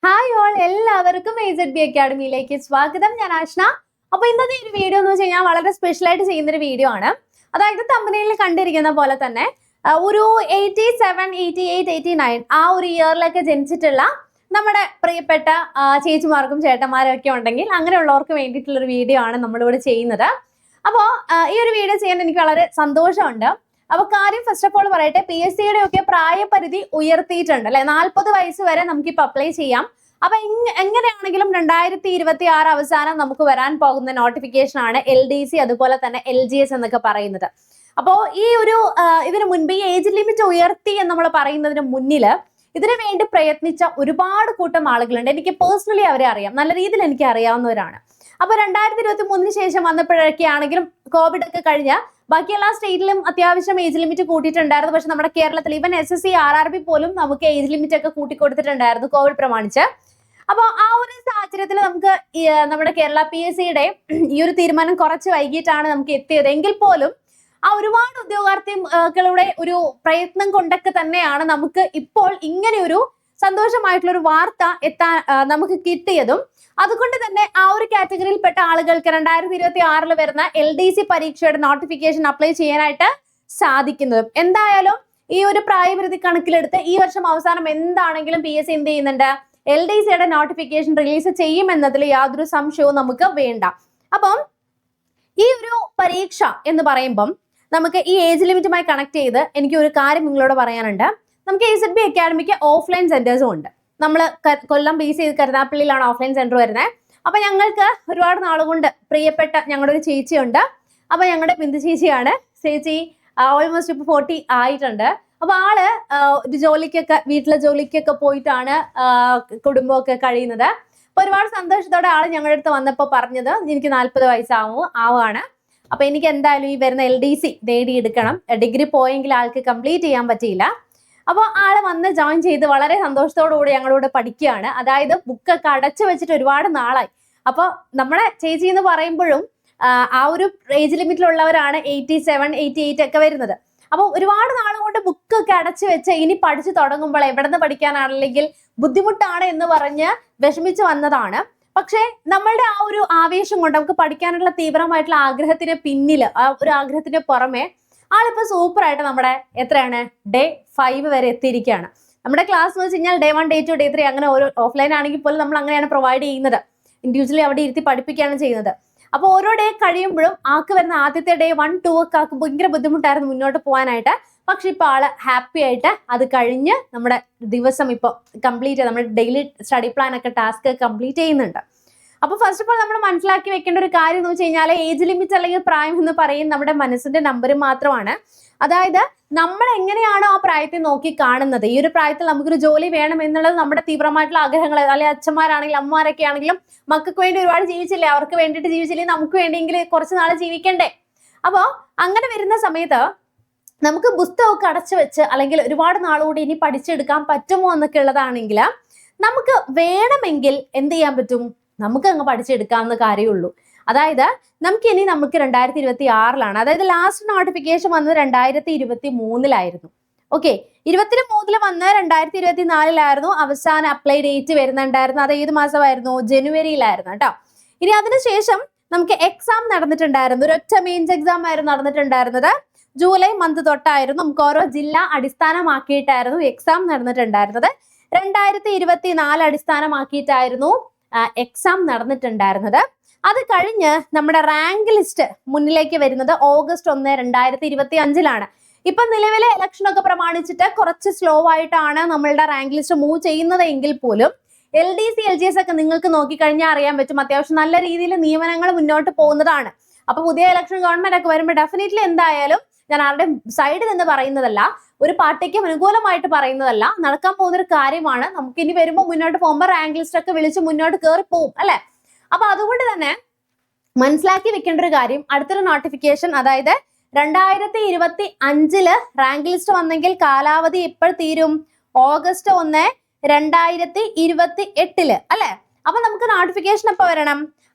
Hi all, എല്ലാവർക്കും AZB അക്കാഡമിയിലേക്ക് സ്വാഗതം. ഞാൻ ആഷ്ന. അപ്പൊ ഇന്നത്തെ ഒരു വീഡിയോ എന്ന് വെച്ച് കഴിഞ്ഞാൽ വളരെ സ്പെഷ്യൽ ആയിട്ട് ചെയ്യുന്ന ഒരു വീഡിയോ ആണ്. അതായത് തമ്പനയിൽ കണ്ടിരിക്കുന്ന പോലെ തന്നെ ഒരു 87, 88, 89 ആ ഒരു ഇയറിലൊക്കെ ജനിച്ചിട്ടുള്ള നമ്മുടെ പ്രിയപ്പെട്ട ചേച്ചിമാർക്കും ചേട്ടന്മാരും ഒക്കെ ഉണ്ടെങ്കിൽ അങ്ങനെയുള്ളവർക്ക് വേണ്ടിയിട്ടുള്ള ഒരു വീഡിയോ ആണ് നമ്മളിവിടെ ചെയ്യുന്നത്. അപ്പോൾ ഈ ഒരു വീഡിയോ ചെയ്യാൻ എനിക്ക് വളരെ സന്തോഷമുണ്ട്. അപ്പൊ കാര്യം ഫസ്റ്റ് ഓഫ് ഓൾ പറയട്ടെ, PSCയുടെ ഒക്കെ പ്രായപരിധി ഉയർത്തിയിട്ടുണ്ട് അല്ലെ. 40 വയസ്സ് വരെ നമുക്ക് ഇപ്പൊ അപ്ലൈ ചെയ്യാം. അപ്പൊ എങ്ങനെയാണെങ്കിലും 2026 അവസാനം നമുക്ക് വരാൻ പോകുന്ന നോട്ടിഫിക്കേഷൻ ആണ് LDC അതുപോലെ തന്നെ LGS എന്നൊക്കെ പറയുന്നത്. അപ്പോൾ ഈ ഒരു ഇതിനു മുൻപ് ഈ ഏജ് ലിമിറ്റ് ഉയർത്തി എന്ന് നമ്മൾ പറയുന്നതിന് മുന്നിൽ ഇതിനു വേണ്ടി പ്രയത്നിച്ച ഒരുപാട് കൂട്ടം ആളുകളുണ്ട്. എനിക്ക് പേഴ്സണലി അവരെ അറിയാം, നല്ല രീതിയിൽ എനിക്ക് അറിയാവുന്നവരാണ്. അപ്പൊ 2023 ശേഷം വന്നപ്പോഴൊക്കെ ആണെങ്കിലും കോവിഡ് ഒക്കെ കഴിഞ്ഞ് ബാക്കി എല്ലാ സ്റ്റേറ്റിലും അത്യാവശ്യം ഏജ് ലിമിറ്റ് കൂട്ടിയിട്ടുണ്ടായിരുന്നു. പക്ഷെ നമ്മുടെ കേരളത്തിൽ ഈവൻ SSC RRB പോലും നമുക്ക് ഏജ് ലിമിറ്റ് ഒക്കെ കൂട്ടിക്കൊടുത്തിട്ടുണ്ടായിരുന്നു കോവിഡ് പ്രമാണിച്ച്. അപ്പോൾ ആ ഒരു സാഹചര്യത്തിൽ നമുക്ക് നമ്മുടെ കേരള PSCയുടെ ഈ ഒരു തീരുമാനം കുറച്ച് വൈകിട്ടാണ് നമുക്ക് എത്തിയത്. എങ്കിൽ പോലും ആ ഒരുപാട് ഉദ്യോഗാർത്ഥികളുടെ ഒരു പ്രയത്നം കൊണ്ടൊക്കെ തന്നെയാണ് നമുക്ക് ഇപ്പോൾ ഇങ്ങനെ ഒരു സന്തോഷമായിട്ടുള്ള ഒരു വാർത്ത നമുക്ക് കിട്ടിയതും. അതുകൊണ്ട് തന്നെ ആ ഒരു കാറ്റഗറിയിൽപ്പെട്ട ആളുകൾക്ക് 2026 വരുന്ന LDC പരീക്ഷയുടെ നോട്ടിഫിക്കേഷൻ അപ്ലൈ ചെയ്യാനായിട്ട് സാധിക്കുന്നതും. എന്തായാലും ഈ ഒരു പ്രായപരിധി കണക്കിലെടുത്ത് ഈ വർഷം അവസാനം എന്താണെങ്കിലും PSC എന്ത് ചെയ്യുന്നുണ്ട്, LDCയുടെ നോട്ടിഫിക്കേഷൻ റിലീസ് ചെയ്യുമെന്നതിൽ യാതൊരു സംശയവും നമുക്ക് വേണ്ട. അപ്പം ഈ ഒരു പരീക്ഷ എന്ന് പറയുമ്പം നമുക്ക് ഈ ഏജ് ലിമിറ്റുമായി കണക്ട് ചെയ്ത് എനിക്ക് ഒരു കാര്യം നിങ്ങളോട് പറയാനുണ്ട്. നമുക്ക് AZB അക്കാഡമിക്ക് ഓഫ്ലൈൻ സെന്റേഴ്സും ഉണ്ട്. നമ്മൾ കൊല്ലം ബേസ് ചെയ്ത് കരുനാപ്പള്ളിയിലാണ് ഓഫ്ലൈൻ സെന്റർ വരുന്നത്. അപ്പൊ ഞങ്ങൾക്ക് ഒരുപാട് നാളുകൊണ്ട് പ്രിയപ്പെട്ട ഞങ്ങളുടെ ഒരു ചേച്ചിയുണ്ട്. അപ്പൊ ഞങ്ങളുടെ ബിന്ദു ചേച്ചിയാണ്. ചേച്ചി ഓൾമോസ്റ്റ് ഇപ്പൊ 40 ആയിട്ടുണ്ട്. അപ്പൊ ആള് ഒരു ജോലിക്കൊക്കെ വീട്ടിലെ ജോലിക്കൊക്കെ പോയിട്ടാണ് കുടുംബമൊക്കെ കഴിയുന്നത്. അപ്പൊ ഒരുപാട് സന്തോഷത്തോടെ ആള് ഞങ്ങളുടെ അടുത്ത് വന്നപ്പോ പറഞ്ഞത് എനിക്ക് 40 വയസ്സാവാണ്. അപ്പൊ എനിക്ക് എന്തായാലും ഈ വരുന്ന LDC നേടിയെടുക്കണം. ഡിഗ്രി പോയെങ്കിൽ ആൾക്ക് കംപ്ലീറ്റ് ചെയ്യാൻ പറ്റിയില്ല. അപ്പോൾ ആള് വന്ന് ജോയിൻ ചെയ്ത് വളരെ സന്തോഷത്തോടുകൂടി ഞങ്ങളോട് പഠിക്കുകയാണ്. അതായത് ബുക്കൊക്കെ അടച്ചു വെച്ചിട്ട് ഒരുപാട് നാളായി. അപ്പൊ നമ്മുടെ ചേച്ചി എന്ന് പറയുമ്പോഴും ആ ഒരു ഏജ് ലിമിറ്റിലുള്ളവരാണ് 87, 88 ഒക്കെ വരുന്നത്. അപ്പൊ ഒരുപാട് നാളുകൊണ്ട് ബുക്കൊക്കെ അടച്ചു വെച്ച് ഇനി പഠിച്ചു തുടങ്ങുമ്പോൾ എവിടെ നിന്ന് പഠിക്കാനാണെങ്കിൽ ബുദ്ധിമുട്ടാണ് എന്ന് പറഞ്ഞ് വിഷമിച്ച് വന്നതാണ്. പക്ഷെ നമ്മളുടെ ആ ഒരു ആവേശം കൊണ്ട് നമുക്ക് പഠിക്കാനുള്ള തീവ്രമായിട്ടുള്ള ആഗ്രഹത്തിന് പിന്നിൽ ആ ഒരു ആഗ്രഹത്തിന് പുറമെ ആളിപ്പോ സൂപ്പർ ആയിട്ട് നമ്മുടെ എത്രയാണ് Day 5 വരെ എത്തിയിരിക്കുകയാണ്. നമ്മുടെ ക്ലാസ് എന്ന് വെച്ച് കഴിഞ്ഞാൽ Day 1, Day 2, Day 3 അങ്ങനെ ഓരോ ഓഫ്ലൈൻ ആണെങ്കിൽ പോലും നമ്മൾ അങ്ങനെയാണ് പ്രൊവൈഡ് ചെയ്യുന്നത്. ഇൻഡിവിജ്വലി അവിടെ ഇരുത്തി പഠിപ്പിക്കുകയാണ് ചെയ്യുന്നത്. അപ്പോൾ ഓരോ ഡേ കഴിയുമ്പോഴും ആൾക്ക് വരുന്ന ആദ്യത്തെ Day 1, 2 ഒക്കെ ആൾക്ക് ഭയങ്കര ബുദ്ധിമുട്ടായിരുന്നു മുന്നോട്ട് പോകാനായിട്ട്. പക്ഷെ ഇപ്പൊ ആള് ഹാപ്പി ആയിട്ട് അത് കഴിഞ്ഞ് നമ്മുടെ ദിവസം ഇപ്പൊ കംപ്ലീറ്റ് ചെയ്ത് നമ്മുടെ ഡെയിലി സ്റ്റഡി പ്ലാൻ ഒക്കെ ടാസ്ക് കംപ്ലീറ്റ് ചെയ്യുന്നുണ്ട്. അപ്പൊ ഫസ്റ്റ് ഓഫ് ഓൾ നമ്മൾ മനസ്സിലാക്കി വെക്കേണ്ട ഒരു കാര്യം എന്ന് വെച്ച് കഴിഞ്ഞാൽ ഏജ് ലിമിറ്റ് അല്ലെങ്കിൽ പ്രായം എന്ന് പറയും നമ്മുടെ മനസ്സിന്റെ നമ്പർ മാത്രമാണ്. അതായത് നമ്മൾ എങ്ങനെയാണോ ആ പ്രായത്തെ നോക്കി കാണുന്നത്, ഈ ഒരു പ്രായത്തിൽ നമുക്കൊരു ജോലി വേണം എന്നുള്ളത് നമ്മുടെ തീവ്രമായിട്ടുള്ള ആഗ്രഹങ്ങൾ, അല്ലെങ്കിൽ അച്ഛന്മാരാണെങ്കിലും അമ്മമാരൊക്കെ ആണെങ്കിലും മക്കൾക്ക് വേണ്ടി ഒരുപാട് ജീവിച്ചില്ലേ, അവർക്ക് വേണ്ടിയിട്ട് ജീവിച്ചില്ലേ, നമുക്ക് വേണ്ടിയെങ്കിൽ കുറച്ച് നാൾ ജീവിക്കണ്ടേ. അപ്പോൾ അങ്ങനെ വരുന്ന സമയത്ത് നമുക്ക് പുസ്തകമൊക്കെ അടച്ചു വെച്ച് അല്ലെങ്കിൽ ഒരുപാട് നാളുകൂടി ഇനി പഠിച്ചെടുക്കാൻ പറ്റുമോ എന്നൊക്കെ ഉള്ളതാണെങ്കിൽ നമുക്ക് വേണമെങ്കിൽ എന്ത് ചെയ്യാൻ പറ്റും, നമുക്ക് അങ്ങ് പഠിച്ചെടുക്കാവുന്ന കാര്യമുള്ളൂ. അതായത് നമുക്ക് 2026 അതായത് ലാസ്റ്റ് നോട്ടിഫിക്കേഷൻ വന്നത് 2023 ഓക്കെ. 23 വന്ന് 2024 അവസാന അപ്ലൈ ഡേറ്റ് വരുന്നുണ്ടായിരുന്നു. അത് ഏത് മാസമായിരുന്നു? ജനുവരിയിലായിരുന്നു കേട്ടോ. ഇനി അതിനുശേഷം നമുക്ക് എക്സാം നടന്നിട്ടുണ്ടായിരുന്നു. ഒരൊറ്റ മെയിൻസ് എക്സാം ആയിരുന്നു നടന്നിട്ടുണ്ടായിരുന്നത്. July month തൊട്ടായിരുന്നു. നമുക്ക് ഓരോ ജില്ല അടിസ്ഥാനമാക്കിയിട്ടായിരുന്നു എക്സാം നടന്നിട്ടുണ്ടായിരുന്നത്. 2024 അടിസ്ഥാനമാക്കിയിട്ടായിരുന്നു എക്സാം നടന്നിട്ടുണ്ടായിരുന്നത്. അത് കഴിഞ്ഞ് നമ്മുടെ റാങ്ക് ലിസ്റ്റ് മുന്നിലേക്ക് വരുന്നത് August 1, 2025 ഇപ്പൊ നിലവിലെ ഇലക്ഷൻ ഒക്കെ പ്രമാണിച്ചിട്ട് കുറച്ച് സ്ലോ ആയിട്ടാണ് നമ്മളുടെ റാങ്ക് ലിസ്റ്റ് മൂവ് ചെയ്യുന്നത്. എങ്കിൽ പോലും LDC, LGS ഒക്കെ നിങ്ങൾക്ക് നോക്കിക്കഴിഞ്ഞാൽ അറിയാൻ പറ്റും അത്യാവശ്യം നല്ല രീതിയിൽ നിയമനങ്ങൾ മുന്നോട്ട് പോകുന്നതാണ്. അപ്പൊ പുതിയ ഇലക്ഷൻ ഗവൺമെന്റ് ഒക്കെ വരുമ്പോൾ ഡെഫിനറ്റ്ലി എന്തായാലും ഞാൻ ആരുടെ സൈഡിൽ നിന്ന് പറയുന്നതല്ല, ഒരു പാർട്ടിക്കും അനുകൂലമായിട്ട് പറയുന്നതല്ല, നടക്കാൻ പോകുന്ന ഒരു കാര്യമാണ്. നമുക്ക് ഇനി വരുമ്പോൾ മുന്നോട്ട് പോകുമ്പോൾ റാങ്ക് ലിസ്റ്റ് ഒക്കെ വിളിച്ച് മുന്നോട്ട് കയറി പോകും അല്ലെ. അപ്പൊ അതുകൊണ്ട് തന്നെ മനസ്സിലാക്കി വെക്കേണ്ട ഒരു കാര്യം, അടുത്തൊരു നോട്ടിഫിക്കേഷൻ അതായത് 2025 റാങ്ക് ലിസ്റ്റ് വന്നെങ്കിൽ കാലാവധി എപ്പോൾ തീരും? August 1, 2028 അല്ലെ. അപ്പൊ നമുക്ക് നോട്ടിഫിക്കേഷൻ എപ്പോ വരണം?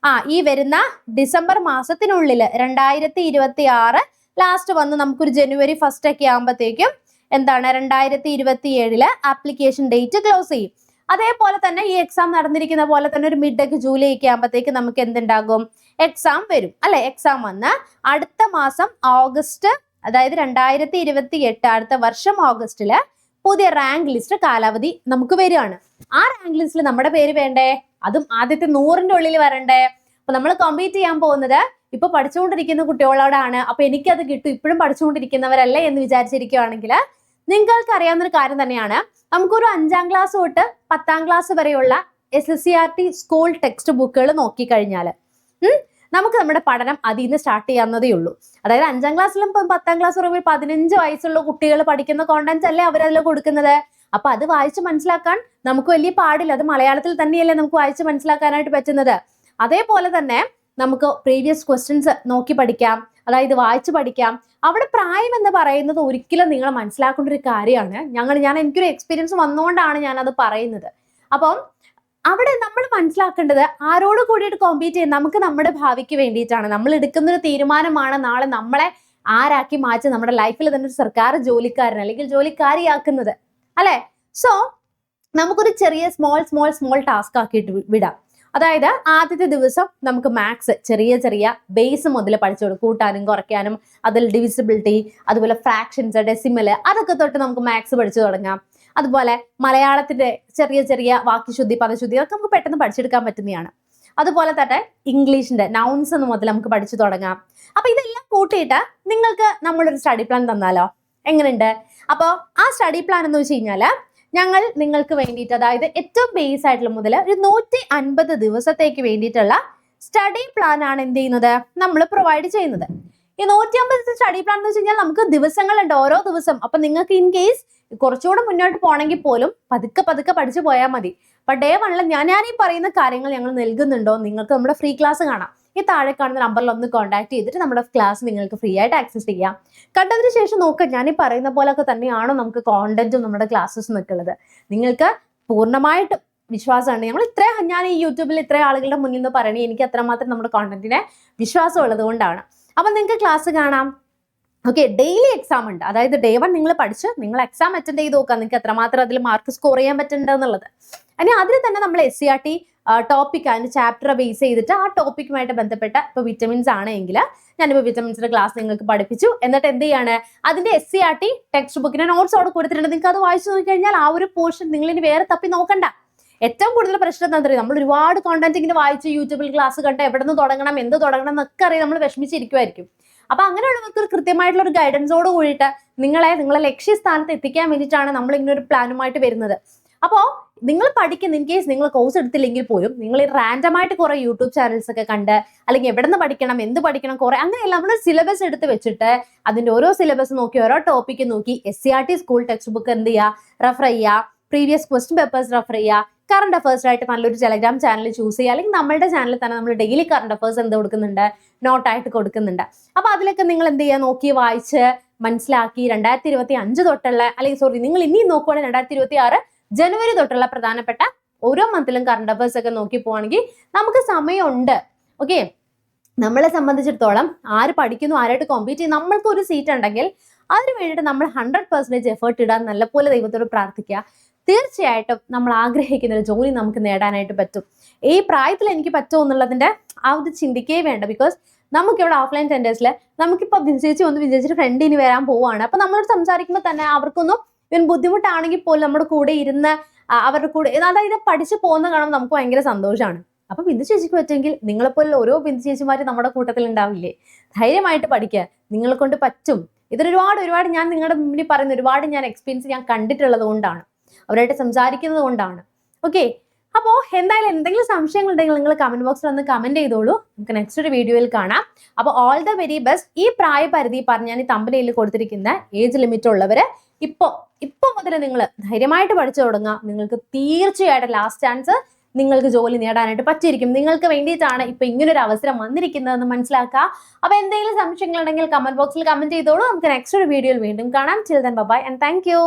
ഈ വരുന്ന ഡിസംബർ മാസത്തിനുള്ളിൽ 2026 ലാസ്റ്റ് വന്ന് നമുക്കൊരു ജനുവരി 1 ഒക്കെ ആകുമ്പോഴത്തേക്കും എന്താണ് 2027 ആപ്ലിക്കേഷൻ ഡേറ്റ് ക്ലോസ് ചെയ്യും. അതേപോലെ തന്നെ ഈ എക്സാം നടന്നിരിക്കുന്ന പോലെ തന്നെ ഒരു മിഡ് ജൂലൈ ഒക്കെ ആകുമ്പോഴത്തേക്ക് നമുക്ക് എന്തുണ്ടാകും, എക്സാം വരും അല്ലെ. എക്സാം വന്ന് അടുത്ത മാസം ഓഗസ്റ്റ്, അതായത് 2028 അടുത്ത വർഷം ഓഗസ്റ്റില് പുതിയ റാങ്ക് ലിസ്റ്റ് കാലാവധി നമുക്ക് വരികയാണ്. ആ റാങ്ക് ലിസ്റ്റിൽ നമ്മുടെ പേര് വേണ്ടേ, അതും ആദ്യത്തെ 100ന്റെ ഉള്ളിൽ വരണ്ടേ. അപ്പൊ നമ്മൾ കോമ്പീറ്റ് ചെയ്യാൻ പോകുന്നത് ഇപ്പൊ പഠിച്ചുകൊണ്ടിരിക്കുന്ന കുട്ടികളോടാണ്. അപ്പൊ എനിക്കത് കിട്ടും, ഇപ്പോഴും പഠിച്ചുകൊണ്ടിരിക്കുന്നവരല്ലേ എന്ന് വിചാരിച്ചിരിക്കുകയാണെങ്കിൽ നിങ്ങൾക്ക് അറിയാവുന്ന ഒരു കാര്യം തന്നെയാണ്, നമുക്കൊരു 5ാം ക്ലാസ് തൊട്ട് 10ാം ക്ലാസ് വരെയുള്ള SSCRT സ്കൂൾ ടെക്സ്റ്റ് ബുക്കുകൾ നോക്കിക്കഴിഞ്ഞാൽ നമുക്ക് നമ്മുടെ പഠനം അതിൽ നിന്ന് സ്റ്റാർട്ട് ചെയ്യാവുന്നതേ ഉള്ളൂ. അതായത് 5ാം ക്ലാസ്സിലും 10ാം ക്ലാസ് പറയുമ്പോൾ 15 വയസ്സുള്ള കുട്ടികൾ പഠിക്കുന്ന കോണ്ടന്റ്സ് അല്ലേ അവരതിൽ കൊടുക്കുന്നത്. അപ്പൊ അത് വായിച്ച് മനസ്സിലാക്കാൻ നമുക്ക് വലിയ പാടില്ല. അത് മലയാളത്തിൽ തന്നെയല്ലേ നമുക്ക് വായിച്ച് മനസ്സിലാക്കാനായിട്ട് പറ്റുന്നത്. അതേപോലെ തന്നെ നമുക്ക് പ്രീവിയസ് ക്വസ്റ്റ്യൻസ് നോക്കി പഠിക്കാം, അതായത് വായിച്ച് പഠിക്കാം. അവിടെ പ്രായം എന്ന് പറയുന്നത് ഒരിക്കലും നിങ്ങൾ മനസ്സിലാക്കേണ്ട ഒരു കാര്യമാണ്. ഞാൻ എനിക്കൊരു എക്സ്പീരിയൻസ് വന്നുകൊണ്ടാണ് ഞാനത് പറയുന്നത്. അപ്പം അവിടെ നമ്മൾ മനസ്സിലാക്കേണ്ടത് ആരോട് കൂടിയിട്ട് കോമ്പീറ്റ് ചെയ്യാൻ, നമുക്ക് നമ്മുടെ ഭാവിക്ക് വേണ്ടിയിട്ടാണ്. നമ്മൾ എടുക്കുന്ന ഒരു തീരുമാനമാണ് നാളെ നമ്മളെ ആരാക്കി മാറ്റി നമ്മുടെ ലൈഫിൽ തന്നെ ഒരു സർക്കാർ ജോലിക്കാരൻ അല്ലെങ്കിൽ ജോലിക്കാരിയാക്കുന്നത് അല്ലെ. സോ നമുക്കൊരു ചെറിയ സ്മോൾ ടാസ്ക് ആക്കിയിട്ട് വിടാം. അതായത് ആദ്യത്തെ ദിവസം നമുക്ക് മാത്സ് ചെറിയ ബേസ് മുതൽ പഠിച്ചു കൊടുക്കും, കൂട്ടാനും കുറയ്ക്കാനും, അതിൽ ഡിവിസിബിലിറ്റി, അതുപോലെ ഫ്രാക്ഷൻസ്, ഡെസിമല്, അതൊക്കെ തൊട്ട് നമുക്ക് മാത്സ് പഠിച്ചു തുടങ്ങാം. അതുപോലെ മലയാളത്തിന്റെ ചെറിയ വാക്യശുദ്ധി, പദശുദ്ധി ഒക്കെ നമുക്ക് പെട്ടെന്ന് പഠിച്ചെടുക്കാൻ പറ്റുന്നതാണ്. അതുപോലെ തന്നെ ഇംഗ്ലീഷിന്റെ നൗൺസ് മുതൽ നമുക്ക് പഠിച്ചു തുടങ്ങാം. അപ്പൊ ഇതെല്ലാം കൂട്ടിയിട്ട് നിങ്ങൾക്ക് നമ്മളൊരു സ്റ്റഡി പ്ലാൻ തന്നാലോ, എങ്ങനെയുണ്ട്? അപ്പോൾ ആ സ്റ്റഡി പ്ലാൻ എന്ന് വെച്ച് കഴിഞ്ഞാൽ ഞങ്ങൾ നിങ്ങൾക്ക് വേണ്ടിയിട്ട്, അതായത് ഏറ്റവും ബേസ് ആയിട്ടുള്ള മുതൽ ഒരു 150 ദിവസത്തേക്ക് വേണ്ടിയിട്ടുള്ള സ്റ്റഡി പ്ലാൻ ആണ് എന്ത് ചെയ്യുന്നത്, നമ്മൾ പ്രൊവൈഡ് ചെയ്യുന്നത്. ഈ 150 സ്റ്റഡി പ്ലാൻ എന്ന് വെച്ച് കഴിഞ്ഞാൽ നമുക്ക് ദിവസങ്ങളുണ്ട്, ഓരോ ദിവസം. അപ്പൊ നിങ്ങൾക്ക് ഇൻ കേസ് കുറച്ചുകൂടെ മുന്നോട്ട് പോകണമെങ്കിൽ പോലും പതുക്കെ പഠിച്ചു പോയാൽ മതി. അപ്പൊ ഡേ 1 ഞാൻ ഈ പറയുന്ന കാര്യങ്ങൾ ഞങ്ങൾ നൽകുന്നുണ്ടോ, നിങ്ങൾക്ക് നമ്മുടെ ഫ്രീ ക്ലാസ് കാണാം. ഈ താഴെ കാണുന്ന നമ്പറിൽ ഒന്ന് കോൺടാക്ട് ചെയ്തിട്ട് നമ്മുടെ ക്ലാസ് നിങ്ങൾക്ക് ഫ്രീ ആയിട്ട് ആക്സസ് ചെയ്യാം. കണ്ടതിന് ശേഷം നോക്കുക, ഞാൻ ഈ പറയുന്ന പോലൊക്കെ തന്നെയാണോ നമുക്ക് കോണ്ടന്റും നമ്മുടെ ക്ലാസ്സസും ഒക്കെ ഉള്ളത്. നിങ്ങൾക്ക് പൂർണ്ണമായിട്ടും വിശ്വാസമുണ്ട്. ഞാൻ ഈ യൂട്യൂബിൽ ഇത്രയും ആളുകളുടെ മുന്നിൽ നിന്ന് പറയണേ എനിക്ക് അത്രമാത്രം നമ്മുടെ കോണ്ടന്റിനെ വിശ്വാസം ഉള്ളത് കൊണ്ടാണ്. അപ്പൊ നിങ്ങൾക്ക് ക്ലാസ് കാണാം. ഓക്കെ, ഡെയിലി എക്സാം ഉണ്ട്. അതായത് ഡേ 1 നിങ്ങൾ പഠിച്ച് നിങ്ങൾ എക്സാം അറ്റൻഡ് ചെയ്ത് നോക്കാം, നിങ്ങൾക്ക് എത്രമാത്രം അതിൽ മാർക്ക് സ്കോർ ചെയ്യാൻ പറ്റുന്നുണ്ട് എന്നുള്ളത്. ഇനി അതിൽ തന്നെ നമ്മൾ SCRT ടോപ്പിക്, അതിന്റെ ചാപ്റ്റർ ബേസ് ചെയ്തിട്ട് ആ ടോപ്പിക്കുമായിട്ട് ബന്ധപ്പെട്ട ഇപ്പോൾ വിറ്റമിൻസ് ആണെങ്കിൽ ഞാനിപ്പോൾ വിറ്റമിൻസിന്റെ ക്ലാസ് നിങ്ങൾക്ക് പഠിപ്പിച്ചു. എന്നിട്ട് എന്ത് ചെയ്യാണ്, അതിന്റെ SCRT ടെക്സ്റ്റ് ബുക്കിന്റെ നോട്ട്സ് അവിടെ കൊടുത്തിട്ടുണ്ട്. നിങ്ങൾക്ക് അത് വായിച്ചു നോക്കിക്കഴിഞ്ഞാൽ ആ ഒരു പോർഷൻ നിങ്ങൾ ഇനി വേറെ തപ്പി നോക്കണ്ട. ഏറ്റവും കൂടുതൽ പ്രശ്നം എന്താ പറയുക, നമ്മൾ ഒരുപാട് കോണ്ടന്റ് ഇങ്ങനെ വായിച്ച് യൂട്യൂബിൽ ക്ലാസ് കണ്ട് എവിടെ നിന്ന് തുടങ്ങണം, എന്ത് തുടങ്ങണം എന്നൊക്കെ അറിയാം, നമ്മൾ വിഷമിച്ചിരിക്കുമായിരിക്കും. അപ്പൊ അങ്ങനെയുള്ളവർക്ക് ഒരു കൃത്യമായിട്ടുള്ള ഒരു ഗൈഡൻസോട് കൂടിയിട്ട് നിങ്ങളെ ലക്ഷ്യസ്ഥാനത്ത് എത്തിക്കാൻ വേണ്ടിയിട്ടാണ് നമ്മൾ ഇങ്ങനെ ഒരു പ്ലാനുമായിട്ട് വരുന്നത്. അപ്പോൾ നിങ്ങൾ പഠിക്കുന്ന, ഇൻ കേസ് നിങ്ങൾ കോഴ്സ് എടുത്തില്ലെങ്കിൽ പോലും നിങ്ങൾ റാൻഡമായിട്ട് കുറെ യൂട്യൂബ് ചാനൽസ് ഒക്കെ കണ്ട്, അല്ലെങ്കിൽ എവിടെ നിന്ന് പഠിക്കണം, എന്ത് പഠിക്കണം, കുറെ അങ്ങനെയല്ല, നമ്മൾ സിലബസ് എടുത്ത് വെച്ചിട്ട് അതിന്റെ ഓരോ സിലബസ് നോക്കി, ഓരോ ടോപ്പിക്ക് നോക്കി SCRT സ്കൂൾ ടെക്സ്റ്റ് ബുക്ക് എന്ത് ചെയ്യുക, റെഫർ ചെയ്യുക, പ്രീവിയസ് ക്വസ്റ്റ്യൻ പേപ്പേഴ്സ് റെഫർ ചെയ്യുക, കറണ്ട് അഫേഴ്സ് ആയിട്ട് നല്ലൊരു ടെലഗ്രാം ചാനൽ ചൂസ് ചെയ്യുക. അല്ലെങ്കിൽ നമ്മുടെ ചാനലിൽ തന്നെ നമ്മൾ ഡെയിലി കറണ്ട് അഫേഴ്സ് എന്ത് കൊടുക്കുന്നുണ്ട്, നോട്ടായിട്ട് കൊടുക്കുന്നുണ്ട്. അപ്പൊ അതിലൊക്കെ നിങ്ങൾ എന്ത് ചെയ്യുക, നോക്കി വായിച്ച് മനസ്സിലാക്കി 2025 തൊട്ടുള്ള, അല്ലെങ്കിൽ നിങ്ങൾ ഇനിയും നോക്കുവാണെങ്കിൽ 2026 ജനുവരി തൊട്ടുള്ള പ്രധാനപ്പെട്ട ഓരോ മന്തിലും കറണ്ട് അഫേഴ്സ് ഒക്കെ നോക്കി പോവാണെങ്കിൽ നമുക്ക് സമയമുണ്ട്. ഓക്കെ, നമ്മളെ സംബന്ധിച്ചിടത്തോളം ആര് പഠിക്കുന്നു, ആരായിട്ട് കോമ്പീറ്റ് ചെയ്യും, നമ്മൾക്ക് ഒരു സീറ്റ് ഉണ്ടെങ്കിൽ അതിന് വേണ്ടിയിട്ട് നമ്മൾ 100% എഫേർട്ട് ഇടാൻ നല്ലപോലെ ദൈവത്തോട് പ്രാർത്ഥിക്കുക. തീർച്ചയായിട്ടും നമ്മൾ ആഗ്രഹിക്കുന്ന ഒരു ജോലി നമുക്ക് നേടാനായിട്ട് പറ്റും. ഈ പ്രായത്തിൽ എനിക്ക് പറ്റുമോ എന്നുള്ളതിന്റെ ആ ഒരു ചിന്തിക്കേ വേണ്ട. ബിക്കോസ് നമുക്കിവിടെ ഓഫ്ലൈൻ സെന്റേഴ്സിൽ നമുക്കിപ്പോൾ വിജയിച്ചിട്ട് ഫ്രണ്ട് ഇനി വരാൻ പോവുകയാണ്. അപ്പൊ നമ്മളോട് സംസാരിക്കുമ്പോൾ തന്നെ അവർക്കൊന്നും ഇവൻ ബുദ്ധിമുട്ടാണെങ്കിൽ പോലും നമ്മുടെ കൂടെ ഇരുന്ന് അവരുടെ കൂടെ, അതായത് പഠിച്ചു പോകുന്ന കാണുമ്പോൾ നമുക്ക് ഭയങ്കര സന്തോഷമാണ്. അപ്പൊ ബിന്ദു ചേച്ചിക്ക് പറ്റുമെങ്കിൽ നിങ്ങളെപ്പോലെ ഓരോ ബിന്ദു ചേച്ചിമാര് നമ്മുടെ കൂട്ടത്തിൽ ഉണ്ടാവില്ലേ? ധൈര്യമായിട്ട് പഠിക്കുക, നിങ്ങളെ കൊണ്ട് പറ്റും. ഒരുപാട് ഞാൻ നിങ്ങളുടെ മുന്നിൽ പറയുന്ന ഒരുപാട് എക്സ്പീരിയൻസ് ഞാൻ കണ്ടിട്ടുള്ളത് കൊണ്ടാണ്, അവരായിട്ട് സംസാരിക്കുന്നത് കൊണ്ടാണ്. ഓക്കെ, അപ്പോൾ എന്തായാലും എന്തെങ്കിലും സംശയങ്ങൾ ഉണ്ടെങ്കിൽ നിങ്ങൾ കമന്റ് ബോക്സിൽ ഒന്ന് കമന്റ് ചെയ്തോളൂ. നമുക്ക് നെക്സ്റ്റ് ഒരു വീഡിയോയിൽ കാണാം. അപ്പോൾ ഓൾ ദ വെരി ബെസ്റ്റ്. ഈ പ്രായപരിധി പറഞ്ഞാൽ ഈ തമ്പനയിൽ കൊടുത്തിരിക്കുന്ന ഏജ് ലിമിറ്റ് ഉള്ളവര് ഇപ്പൊ മുതൽ നിങ്ങൾ ധൈര്യമായിട്ട് പഠിച്ചു തുടങ്ങുക. നിങ്ങൾക്ക് തീർച്ചയായിട്ടും ലാസ്റ്റ് ചാൻസ് നിങ്ങൾക്ക് ജോലി നേടാനായിട്ട് പറ്റിയിരിക്കും. നിങ്ങൾക്ക് വേണ്ടിയിട്ടാണ് ഇപ്പൊ ഇങ്ങനൊരു അവസരം വന്നിരിക്കുന്നതെന്ന് മനസ്സിലാക്കുക. അപ്പൊ എന്തെങ്കിലും സംശയങ്ങൾ ഉണ്ടെങ്കിൽ കമന്റ് ബോക്സിൽ കമന്റ് ചെയ്തോളൂ. നമുക്ക് നെക്സ്റ്റ് ഒരു വീഡിയോയിൽ വീണ്ടും കാണാം. Chill then bye and thank U.